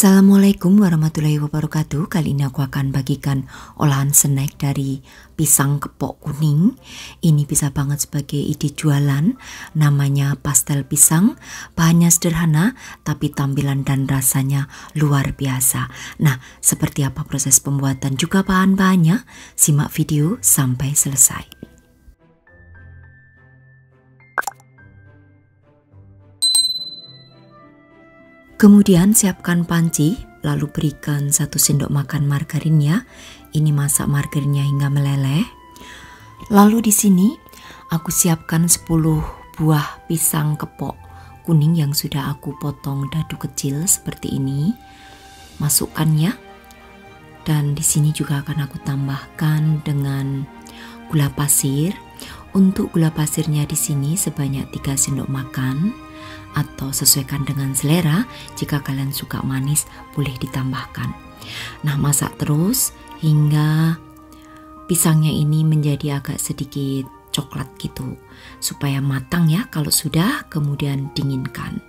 Assalamualaikum warahmatullahi wabarakatuh. Kali ini aku akan bagikan olahan snack dari pisang kepok kuning. Ini bisa banget sebagai ide jualan. Namanya pastel pisang. Bahannya sederhana tapi tampilan dan rasanya luar biasa. Nah, seperti apa proses pembuatan juga bahan-bahannya? Simak video sampai selesai. Kemudian siapkan panci, lalu berikan 1 sendok makan margarinnya. Ini masak margarinnya hingga meleleh. Lalu di sini aku siapkan 10 buah pisang kepok kuning yang sudah aku potong dadu kecil seperti ini. Masukkan ya. Dan di sini juga akan aku tambahkan dengan gula pasir. Untuk gula pasirnya di sini sebanyak 3 sendok makan. Atau sesuaikan dengan selera, jika kalian suka manis boleh ditambahkan. Nah, masak terus hingga pisangnya ini menjadi agak sedikit coklat gitu, supaya matang ya. Kalau sudah, kemudian dinginkan.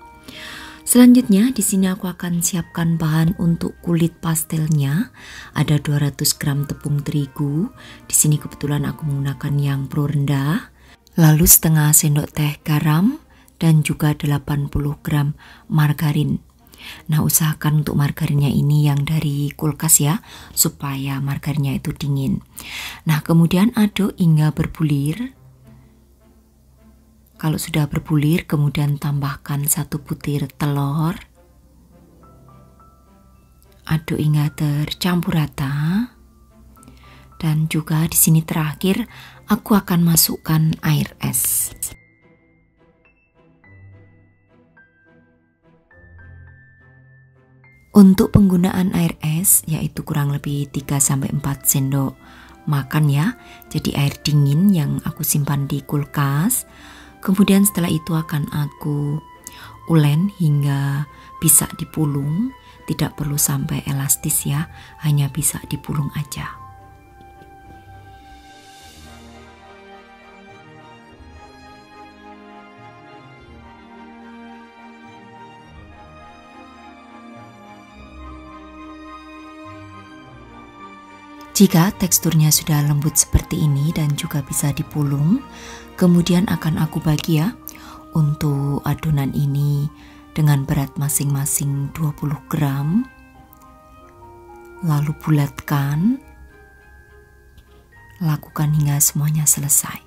Selanjutnya di sini aku akan siapkan bahan untuk kulit pastelnya. Ada 200 gram tepung terigu. Di sini kebetulan aku menggunakan yang pro rendah. Lalu setengah sendok teh garam. Dan juga 80 gram margarin. Nah, usahakan untuk margarinnya ini yang dari kulkas ya, supaya margarinnya itu dingin. Nah, kemudian aduk hingga berbulir. Kalau sudah berbulir, kemudian tambahkan 1 butir telur. Aduk hingga tercampur rata. Dan juga di sini terakhir aku akan masukkan air es. Untuk penggunaan air es yaitu kurang lebih 3-4 sendok makan ya. Jadi air dingin yang aku simpan di kulkas. Kemudian setelah itu akan aku ulen hingga bisa dipulung. Tidak perlu sampai elastis ya, hanya bisa dipulung aja. Jika teksturnya sudah lembut seperti ini dan juga bisa dipulung, kemudian akan aku bagi ya untuk adonan ini dengan berat masing-masing 20 gram. Lalu bulatkan, lakukan hingga semuanya selesai.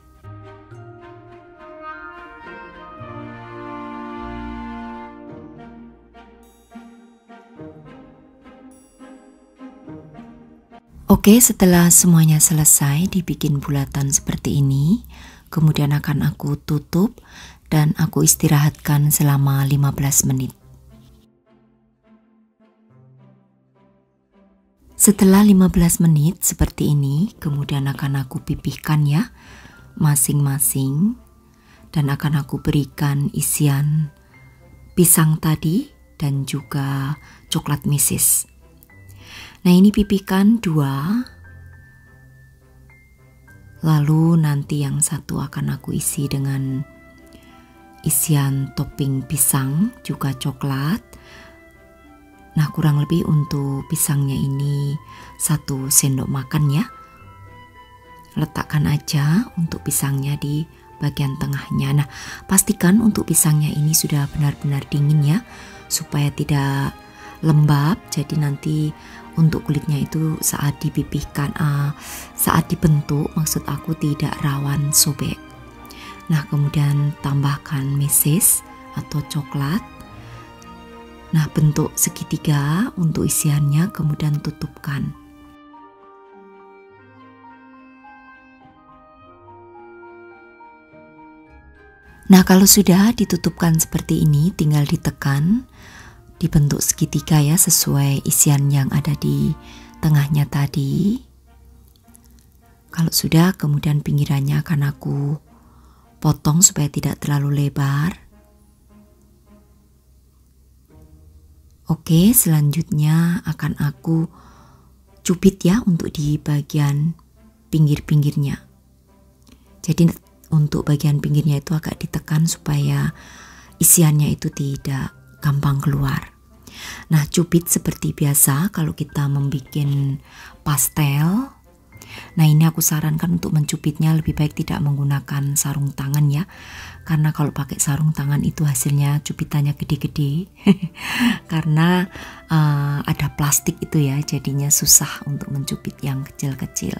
Oke, setelah semuanya selesai dibikin bulatan seperti ini, kemudian akan aku tutup dan aku istirahatkan selama 15 menit. Setelah 15 menit seperti ini, kemudian akan aku pipihkan ya masing-masing dan akan aku berikan isian pisang tadi dan juga coklat meses. Nah, ini pipihkan 2. Lalu nanti yang satu akan aku isi dengan isian topping pisang juga coklat. Nah, kurang lebih untuk pisangnya ini 1 sendok makan ya. Letakkan aja untuk pisangnya di bagian tengahnya. Nah, pastikan untuk pisangnya ini sudah benar-benar dingin ya, supaya tidak lembab. Jadi nanti untuk kulitnya itu saat dipipihkan, saat dibentuk, maksud aku tidak rawan sobek. Nah, kemudian tambahkan meses atau coklat. Nah, bentuk segitiga untuk isiannya, kemudian tutupkan. Nah, kalau sudah ditutupkan seperti ini, tinggal ditekan. Dibentuk segitiga ya, sesuai isian yang ada di tengahnya tadi. Kalau sudah, kemudian pinggirannya akan aku potong supaya tidak terlalu lebar. Oke, selanjutnya akan aku cubit ya untuk di bagian pinggir-pinggirnya. Jadi untuk bagian pinggirnya itu agak ditekan supaya isiannya itu tidak gampang keluar. Nah, cubit seperti biasa kalau kita membuat pastel. Nah, ini aku sarankan untuk mencubitnya lebih baik tidak menggunakan sarung tangan ya. Karena kalau pakai sarung tangan itu hasilnya cubitannya gede-gede. Karena ada plastik itu ya, jadinya susah untuk mencubit yang kecil-kecil.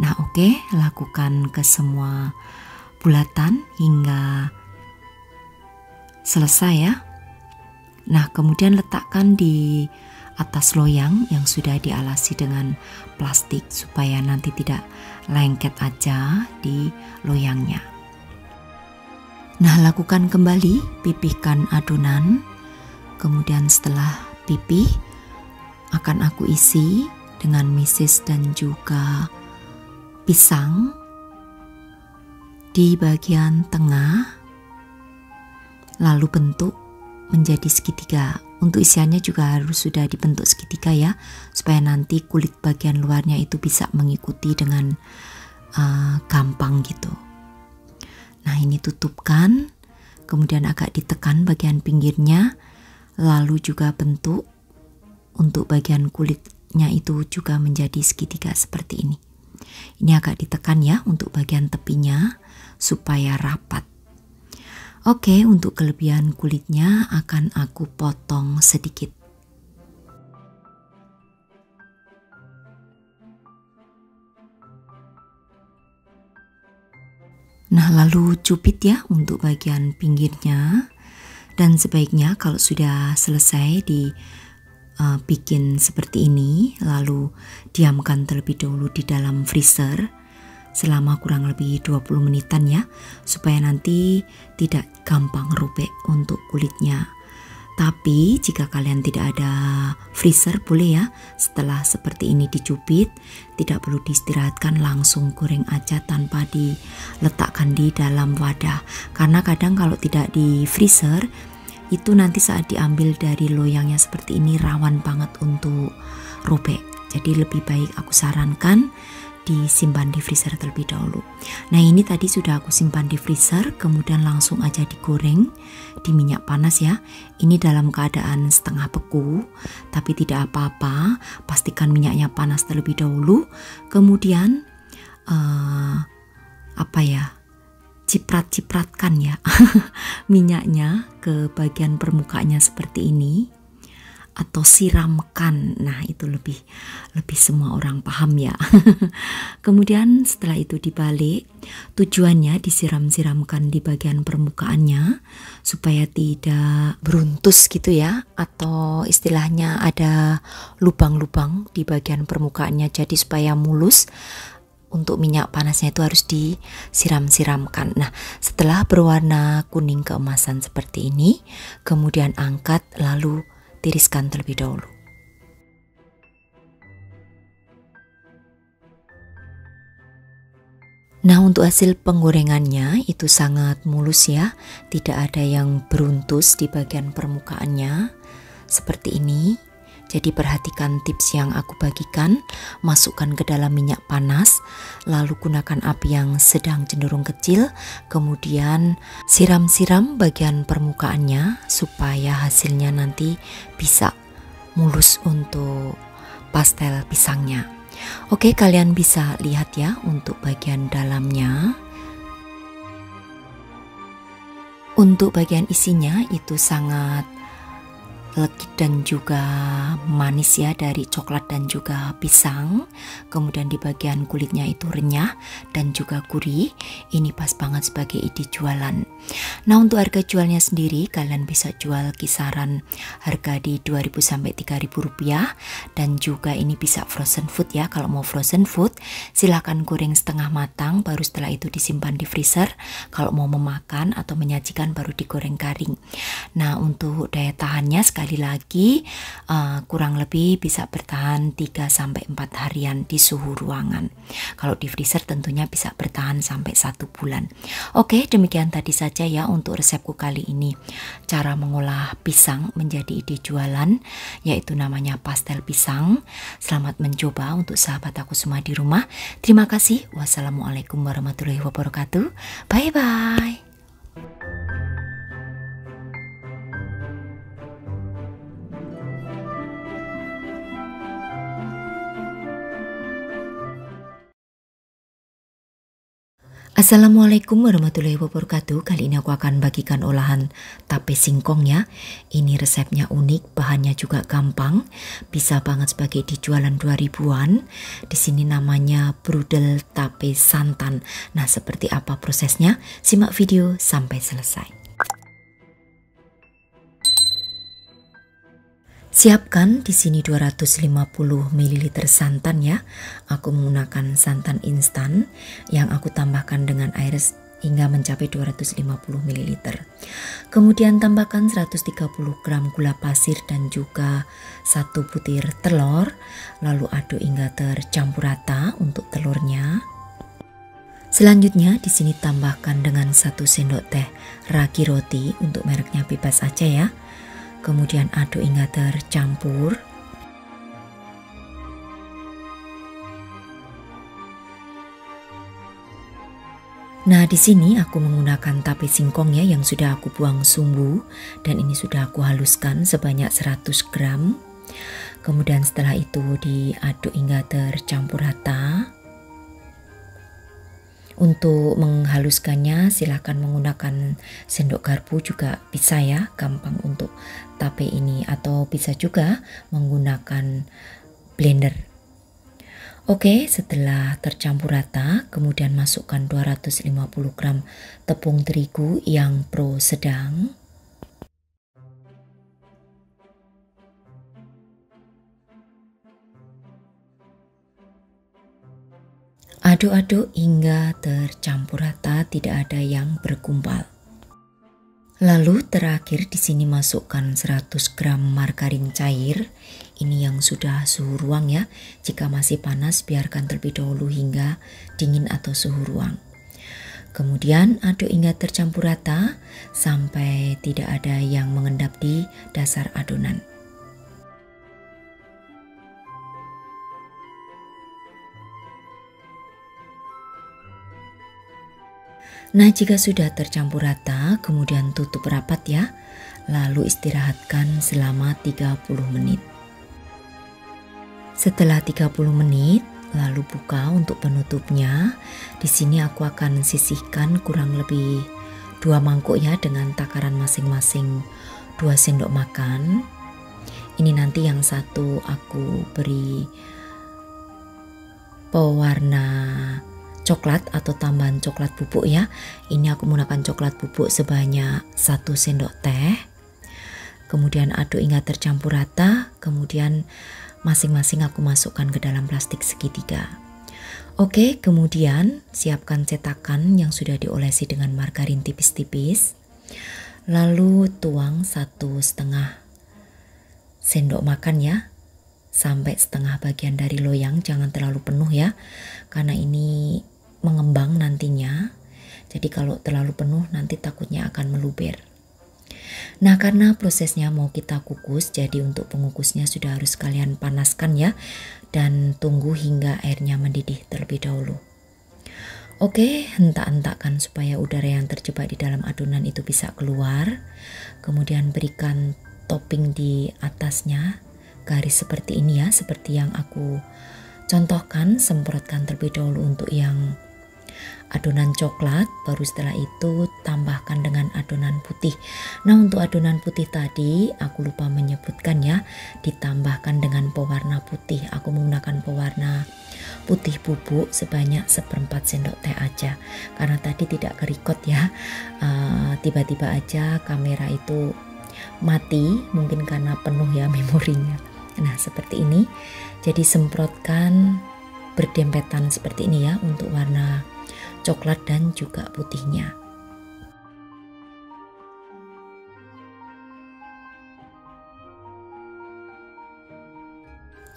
Nah, oke, lakukan ke semua bulatan hingga selesai ya. Nah, kemudian letakkan di atas loyang yang sudah dialasi dengan plastik supaya nanti tidak lengket aja di loyangnya. Nah, lakukan kembali, pipihkan adonan. Kemudian setelah pipih akan aku isi dengan meses dan juga pisang di bagian tengah, lalu bentuk menjadi segitiga. Untuk isiannya juga harus sudah dibentuk segitiga ya, supaya nanti kulit bagian luarnya itu bisa mengikuti dengan gampang gitu. Nah, ini tutupkan, kemudian agak ditekan bagian pinggirnya, lalu juga bentuk untuk bagian kulitnya itu juga menjadi segitiga seperti ini. Ini agak ditekan ya untuk bagian tepinya supaya rapat. Oke, untuk kelebihan kulitnya akan aku potong sedikit. Nah, lalu cubit ya untuk bagian pinggirnya. Dan sebaiknya kalau sudah selesai bikin seperti ini, lalu diamkan terlebih dahulu di dalam freezer selama kurang lebih 20 menitan ya, supaya nanti tidak gampang robek untuk kulitnya. Tapi jika kalian tidak ada freezer, boleh ya setelah seperti ini dicubit, tidak perlu diistirahatkan, langsung goreng aja tanpa diletakkan di dalam wadah. Karena kadang kalau tidak di freezer itu nanti saat diambil dari loyangnya seperti ini rawan banget untuk robek. Jadi lebih baik aku sarankan disimpan di freezer terlebih dahulu. Nah, ini tadi sudah aku simpan di freezer, kemudian langsung aja digoreng di minyak panas ya. Ini dalam keadaan setengah beku, tapi tidak apa-apa, pastikan minyaknya panas terlebih dahulu. Kemudian ciprat-cipratkan ya minyaknya ke bagian permukaannya seperti ini, atau siramkan. Nah, itu lebih semua orang paham ya. Kemudian setelah itu dibalik, tujuannya disiram-siramkan di bagian permukaannya supaya tidak beruntus gitu ya, atau istilahnya ada lubang-lubang di bagian permukaannya, jadi supaya mulus. Untuk minyak panasnya itu harus disiram-siramkan. Nah, setelah berwarna kuning keemasan seperti ini, kemudian angkat lalu tiriskan terlebih dahulu. Nah, untuk hasil penggorengannya itu sangat mulus ya, tidak ada yang beruntus di bagian permukaannya seperti ini. Jadi perhatikan tips yang aku bagikan, masukkan ke dalam minyak panas, lalu gunakan api yang sedang cenderung kecil, kemudian siram-siram bagian permukaannya supaya hasilnya nanti bisa mulus untuk pastel pisangnya. Oke, kalian bisa lihat ya untuk bagian dalamnya. Untuk bagian isinya itu sangat legit dan juga manis ya, dari coklat dan juga pisang. Kemudian di bagian kulitnya itu renyah dan juga gurih. Ini pas banget sebagai ide jualan. Nah, untuk harga jualnya sendiri kalian bisa jual kisaran harga di 2.000 sampai 3.000 rupiah, dan juga ini bisa frozen food ya. Kalau mau frozen food silahkan goreng setengah matang, baru setelah itu disimpan di freezer. Kalau mau memakan atau menyajikan baru digoreng garing. Nah, untuk daya tahannya sekali lagi kurang lebih bisa bertahan 3 sampai 4 harian di suhu ruangan. Kalau di freezer tentunya bisa bertahan sampai 1 bulan. Oke, demikian tadi saja ya untuk resepku kali ini. Cara mengolah pisang menjadi ide jualan, yaitu namanya pastel pisang. Selamat mencoba untuk sahabat aku semua di rumah. Terima kasih. Wassalamualaikum warahmatullahi wabarakatuh. Bye bye. Assalamualaikum warahmatullahi wabarakatuh. Kali ini aku akan bagikan olahan tape singkong ya. Ini resepnya unik, bahannya juga gampang. Bisa banget sebagai dijualan 2000-an. Di sini namanya brudel tape santan. Nah, seperti apa prosesnya? Simak video sampai selesai. Siapkan di sini 250 ml santan ya. Aku menggunakan santan instan yang aku tambahkan dengan air hingga mencapai 250 ml. Kemudian tambahkan 130 gram gula pasir dan juga 1 butir telur. Lalu aduk hingga tercampur rata untuk telurnya. Selanjutnya di sini tambahkan dengan 1 sendok teh ragi roti, untuk mereknya bebas aja ya. Kemudian aduk hingga tercampur. Nah, di sini aku menggunakan tape singkong ya yang sudah aku buang sumbu, dan ini sudah aku haluskan sebanyak 100 gram. Kemudian setelah itu diaduk hingga tercampur rata. Untuk menghaluskannya silahkan menggunakan sendok garpu juga bisa ya, gampang untuk tape ini, atau bisa juga menggunakan blender. Oke, setelah tercampur rata, kemudian masukkan 250 gram tepung terigu yang pro sedang. Aduk-aduk hingga tercampur rata, tidak ada yang bergumpal. Lalu terakhir di sini masukkan 100 gram margarin cair. Ini yang sudah suhu ruang ya. Jika masih panas biarkan terlebih dahulu hingga dingin atau suhu ruang. Kemudian aduk hingga tercampur rata sampai tidak ada yang mengendap di dasar adonan. Nah, jika sudah tercampur rata, kemudian tutup rapat ya. Lalu istirahatkan selama 30 menit. Setelah 30 menit, lalu buka untuk penutupnya. Di sini aku akan sisihkan kurang lebih 2 mangkuk ya, dengan takaran masing-masing 2 sendok makan. Ini nanti yang satu aku beri pewarna coklat atau tambahan coklat bubuk ya. Ini aku menggunakan coklat bubuk sebanyak 1 sendok teh. Kemudian aduk hingga tercampur rata. Kemudian masing-masing aku masukkan ke dalam plastik segitiga. Oke, kemudian siapkan cetakan yang sudah diolesi dengan margarin tipis-tipis. Lalu tuang 1,5 sendok makan ya, sampai setengah bagian dari loyang, jangan terlalu penuh ya, karena ini mengembang nantinya. Jadi kalau terlalu penuh nanti takutnya akan meluber. Nah, karena prosesnya mau kita kukus, jadi untuk pengukusnya sudah harus kalian panaskan ya, dan tunggu hingga airnya mendidih terlebih dahulu. Oke, hentak-hentakkan supaya udara yang terjebak di dalam adonan itu bisa keluar. Kemudian berikan topping di atasnya, garis seperti ini ya, seperti yang aku contohkan. Semprotkan terlebih dahulu untuk yang adonan coklat, baru setelah itu tambahkan dengan adonan putih. Nah, untuk adonan putih tadi aku lupa menyebutkan ya, ditambahkan dengan pewarna putih. Aku menggunakan pewarna putih bubuk sebanyak 1/4 sendok teh aja, karena tadi tidak kerekod ya. Tiba-tiba aja kamera itu mati, mungkin karena penuh ya memorinya. Nah, seperti ini. Jadi semprotkan berdempetan seperti ini ya, untuk warna coklat dan juga putihnya.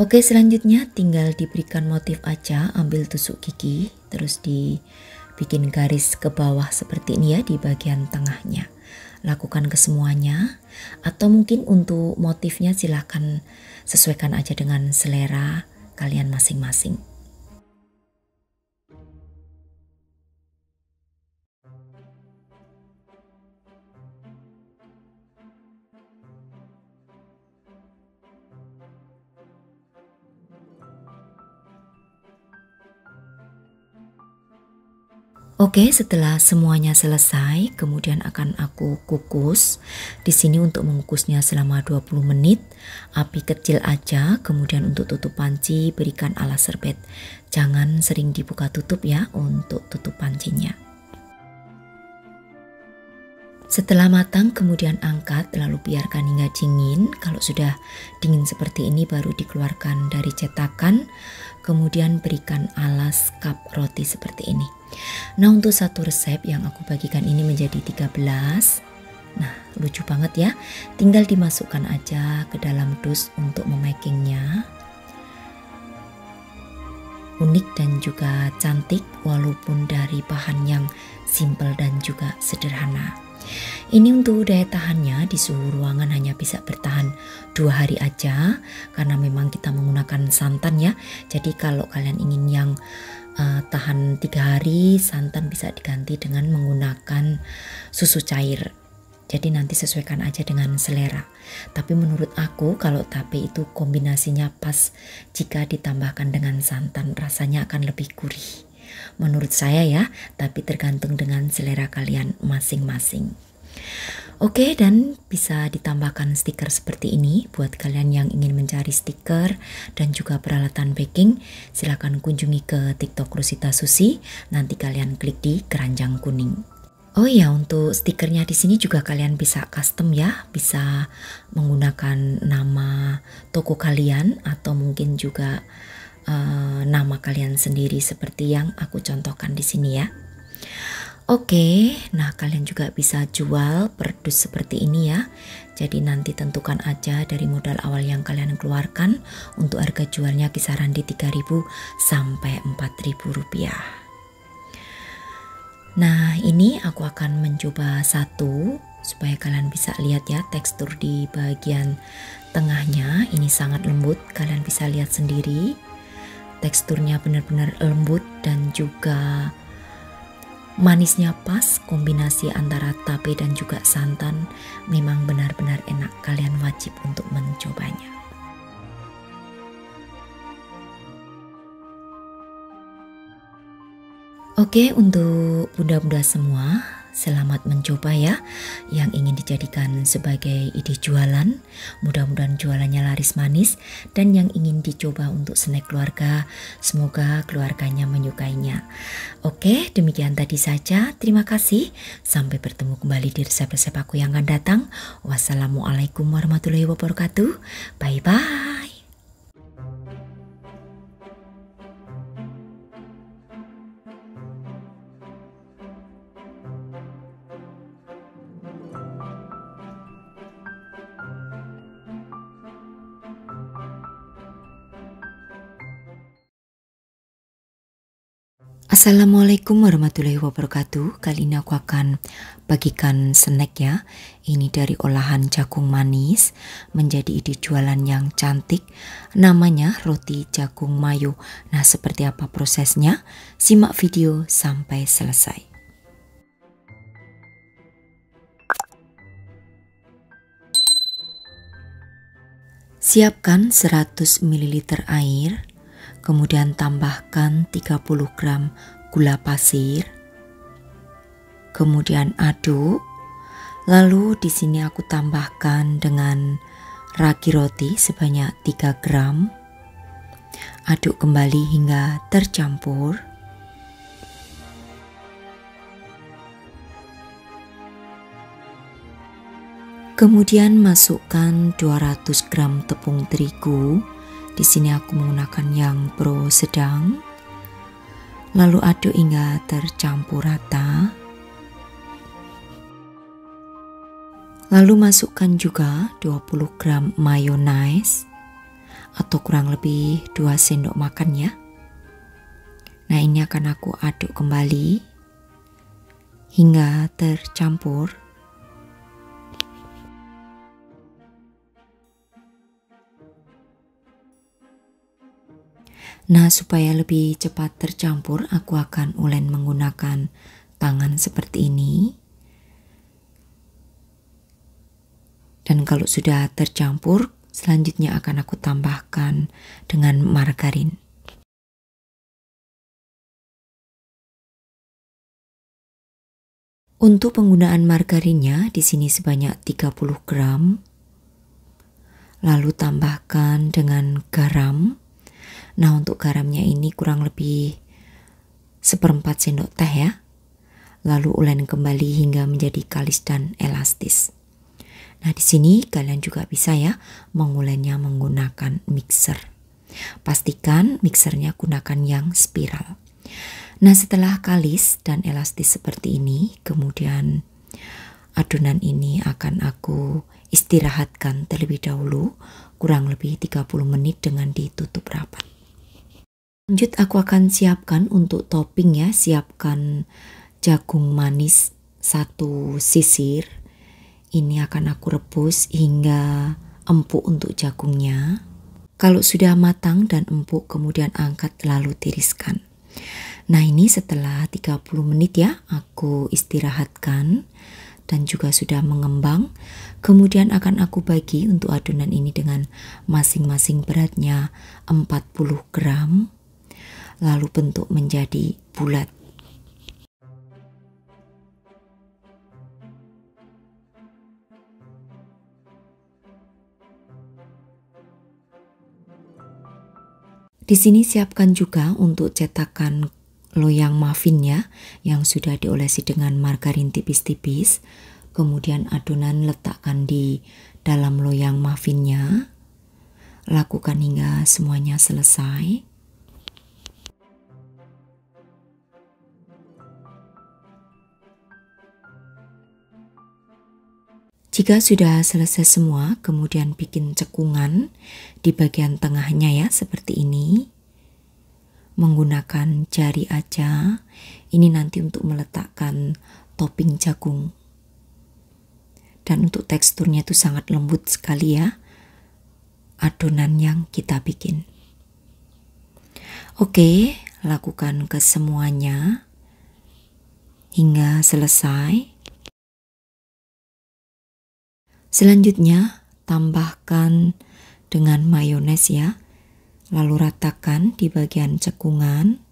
Oke, selanjutnya tinggal diberikan motif aja. Ambil tusuk gigi, terus dibikin garis ke bawah seperti ini ya, di bagian tengahnya. Lakukan ke semuanya, atau mungkin untuk motifnya silahkan sesuaikan aja dengan selera kalian masing-masing. Oke, setelah semuanya selesai, kemudian akan aku kukus. Di sini untuk mengukusnya selama 20 menit, api kecil aja. Kemudian untuk tutup panci berikan alas serbet. Jangan sering dibuka tutup ya untuk tutup pancinya. Setelah matang kemudian angkat lalu biarkan hingga dingin. Kalau sudah dingin seperti ini baru dikeluarkan dari cetakan. Kemudian berikan alas cup roti seperti ini. Nah, untuk satu resep yang aku bagikan ini menjadi 13. Nah, lucu banget ya. Tinggal dimasukkan aja ke dalam dus untuk memakingnya. Unik dan juga cantik walaupun dari bahan yang simple dan juga sederhana. Ini untuk daya tahannya di suhu ruangan hanya bisa bertahan 2 hari aja karena memang kita menggunakan santan ya. Jadi kalau kalian ingin yang tahan 3 hari, santan bisa diganti dengan menggunakan susu cair. Jadi nanti sesuaikan aja dengan selera. Tapi menurut aku kalau tape itu kombinasinya pas jika ditambahkan dengan santan, rasanya akan lebih gurih. Menurut saya ya, tapi tergantung dengan selera kalian masing-masing. Oke, dan bisa ditambahkan stiker seperti ini buat kalian yang ingin mencari stiker dan juga peralatan baking. Silahkan kunjungi ke TikTok Rosita Susi. Nanti kalian klik di keranjang kuning. Oh ya, untuk stikernya di sini juga kalian bisa custom ya, bisa menggunakan nama toko kalian atau mungkin juga nama kalian sendiri seperti yang aku contohkan di sini ya. Oke, nah kalian juga bisa jual per dus seperti ini ya. Jadi nanti tentukan aja dari modal awal yang kalian keluarkan. Untuk harga jualnya kisaran di 3.000 sampai 4.000 rupiah. Nah, ini aku akan mencoba satu supaya kalian bisa lihat ya tekstur di bagian tengahnya. Ini sangat lembut, kalian bisa lihat sendiri. Teksturnya benar-benar lembut dan juga manisnya pas, kombinasi antara tape dan juga santan memang benar-benar enak. Kalian wajib untuk mencobanya. Oke, untuk bunda-bunda semua, selamat mencoba ya. Yang ingin dijadikan sebagai ide jualan, mudah-mudahan jualannya laris manis. Dan yang ingin dicoba untuk snack keluarga, semoga keluarganya menyukainya. Oke, demikian tadi saja. Terima kasih. Sampai bertemu kembali di resep-resep aku yang akan datang. Wassalamualaikum warahmatullahi wabarakatuh. Bye-bye. Assalamualaikum warahmatullahi wabarakatuh. Kali ini aku akan bagikan snack ya. Ini dari olahan jagung manis menjadi ide jualan yang cantik. Namanya roti jagung mayo. Nah, seperti apa prosesnya? Simak video sampai selesai. Siapkan 100 ml air. Kemudian tambahkan 30 gram gula pasir. Kemudian aduk. Lalu di sini aku tambahkan dengan ragi roti sebanyak 3 gram. Aduk kembali hingga tercampur. Kemudian masukkan 200 gram tepung terigu. Di sini aku menggunakan yang pro sedang. Lalu aduk hingga tercampur rata. Lalu masukkan juga 20 gram mayonnaise atau kurang lebih 2 sendok makan ya. Nah, ini akan aku aduk kembali hingga tercampur. Nah, supaya lebih cepat tercampur, aku akan ulen menggunakan tangan seperti ini. Dan kalau sudah tercampur, selanjutnya akan aku tambahkan dengan margarin. Untuk penggunaan margarinnya di sini sebanyak 30 gram. Lalu tambahkan dengan garam. Nah, untuk garamnya ini kurang lebih 1/4 sendok teh ya. Lalu ulen kembali hingga menjadi kalis dan elastis. Nah, di sini kalian juga bisa ya mengulennya menggunakan mixer. Pastikan mixernya gunakan yang spiral. Nah, setelah kalis dan elastis seperti ini, kemudian adonan ini akan aku istirahatkan terlebih dahulu kurang lebih 30 menit dengan ditutup rapat. Lanjut aku akan siapkan untuk topping ya, siapkan jagung manis 1 sisir. Ini akan aku rebus hingga empuk untuk jagungnya. Kalau sudah matang dan empuk kemudian angkat lalu tiriskan. Nah, ini setelah 30 menit ya aku istirahatkan dan juga sudah mengembang. Kemudian akan aku bagi untuk adonan ini dengan masing-masing beratnya 40 gram. Lalu bentuk menjadi bulat. Di sini siapkan juga untuk cetakan loyang muffin ya, yang sudah diolesi dengan margarin tipis-tipis. Kemudian adonan letakkan di dalam loyang muffinnya. Lakukan hingga semuanya selesai. Jika sudah selesai semua, kemudian bikin cekungan di bagian tengahnya ya, seperti ini. Menggunakan jari aja, ini nanti untuk meletakkan topping jagung. Dan untuk teksturnya itu sangat lembut sekali ya, adonan yang kita bikin. Oke, lakukan ke semuanya hingga selesai. Selanjutnya, tambahkan dengan mayones ya, lalu ratakan di bagian cekungan.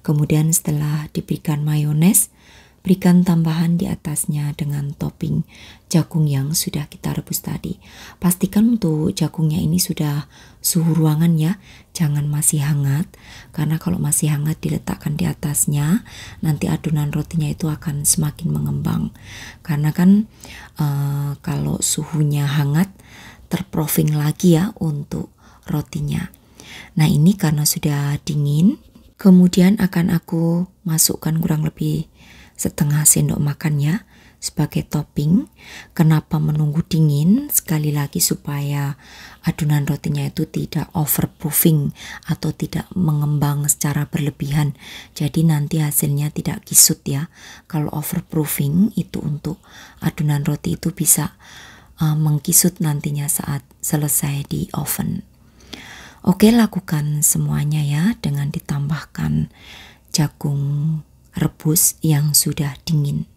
Kemudian setelah diberikan mayones, berikan tambahan di atasnya dengan topping jagung yang sudah kita rebus tadi. Pastikan untuk jagungnya ini sudah suhu ruangan ya, jangan masih hangat. Karena kalau masih hangat diletakkan di atasnya, nanti adonan rotinya itu akan semakin mengembang. Karena kan kalau suhunya hangat, terproving lagi ya untuk rotinya. Nah, ini karena sudah dingin, kemudian akan aku masukkan kurang lebih setengah sendok makan ya sebagai topping. Kenapa menunggu dingin? Sekali lagi supaya adonan rotinya itu tidak overproofing atau tidak mengembang secara berlebihan. Jadi nanti hasilnya tidak kisut ya. Kalau overproofing itu untuk adonan roti itu bisa mengkisut nantinya saat selesai di oven. Oke, lakukan semuanya ya dengan ditambahkan jagung rebus yang sudah dingin.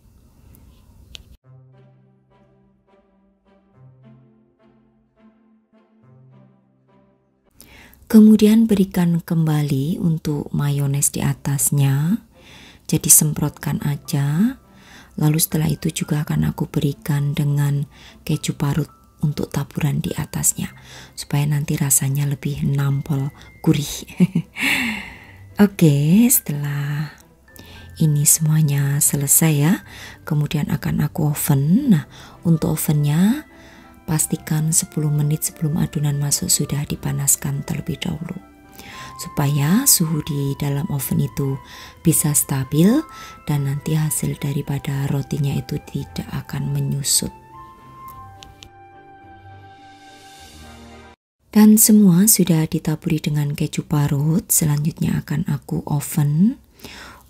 Kemudian berikan kembali untuk mayones di atasnya. Jadi semprotkan aja. Lalu setelah itu juga akan aku berikan dengan keju parut untuk taburan di atasnya, supaya nanti rasanya lebih nampol gurih. Oke, setelah ini semuanya selesai ya, kemudian akan aku oven. Nah, untuk ovennya pastikan 10 menit sebelum adonan masuk sudah dipanaskan terlebih dahulu, supaya suhu di dalam oven itu bisa stabil dan nanti hasil daripada rotinya itu tidak akan menyusut. Dan semua sudah ditaburi dengan keju parut. Selanjutnya akan aku oven.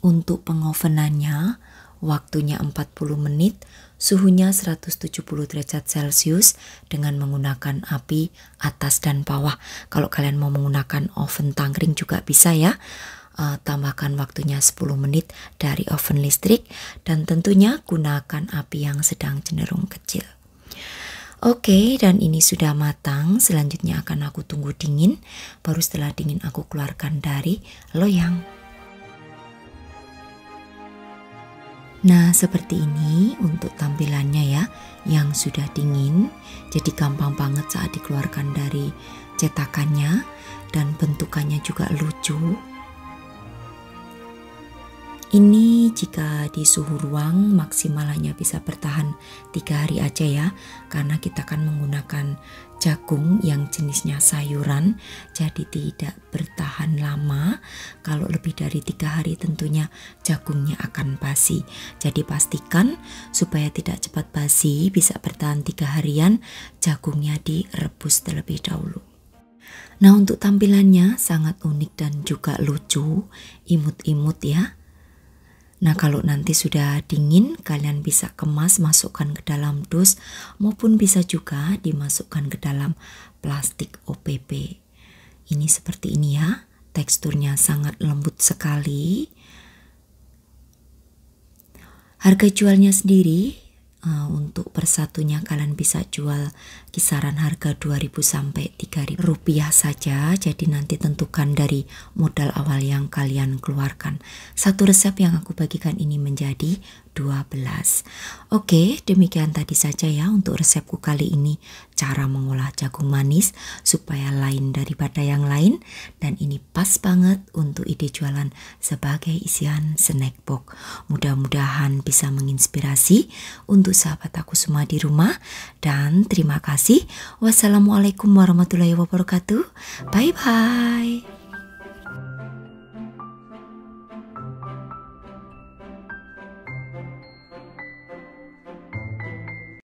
Untuk pengovenannya waktunya 40 menit, suhunya 170 derajat Celcius dengan menggunakan api atas dan bawah. Kalau kalian mau menggunakan oven tangkring juga bisa ya. Tambahkan waktunya 10 menit dari oven listrik dan tentunya gunakan api yang sedang cenderung kecil. Oke, dan ini sudah matang. Selanjutnya akan aku tunggu dingin. Baru setelah dingin aku keluarkan dari loyang. Nah, seperti ini untuk tampilannya ya, yang sudah dingin. Jadi gampang banget saat dikeluarkan dari cetakannya dan bentukannya juga lucu. Ini jika di suhu ruang maksimal hanya bisa bertahan 3 hari aja ya, karena kita akan menggunakan jagung yang jenisnya sayuran, jadi tidak bertahan lama. Kalau lebih dari 3 hari tentunya jagungnya akan basi. Jadi pastikan supaya tidak cepat basi, bisa bertahan 3 harian, jagungnya direbus terlebih dahulu. Nah, untuk tampilannya sangat unik dan juga lucu, imut-imut ya. Nah, kalau nanti sudah dingin, kalian bisa kemas, masukkan ke dalam dus, maupun bisa juga dimasukkan ke dalam plastik OPP. Ini seperti ini ya, teksturnya sangat lembut sekali. Harga jualnya sendiri untuk persatunya kalian bisa jual kisaran harga 2.000 sampai 3.000 rupiah saja. Jadi nanti tentukan dari modal awal yang kalian keluarkan. Satu resep yang aku bagikan ini menjadi 12. Oke, demikian tadi saja ya untuk resepku kali ini, cara mengolah jagung manis supaya lain daripada yang lain, dan ini pas banget untuk ide jualan sebagai isian snack box. Mudah-mudahan bisa menginspirasi untuk sahabat aku semua di rumah, dan terima kasih. Wassalamualaikum warahmatullahi wabarakatuh. Bye bye.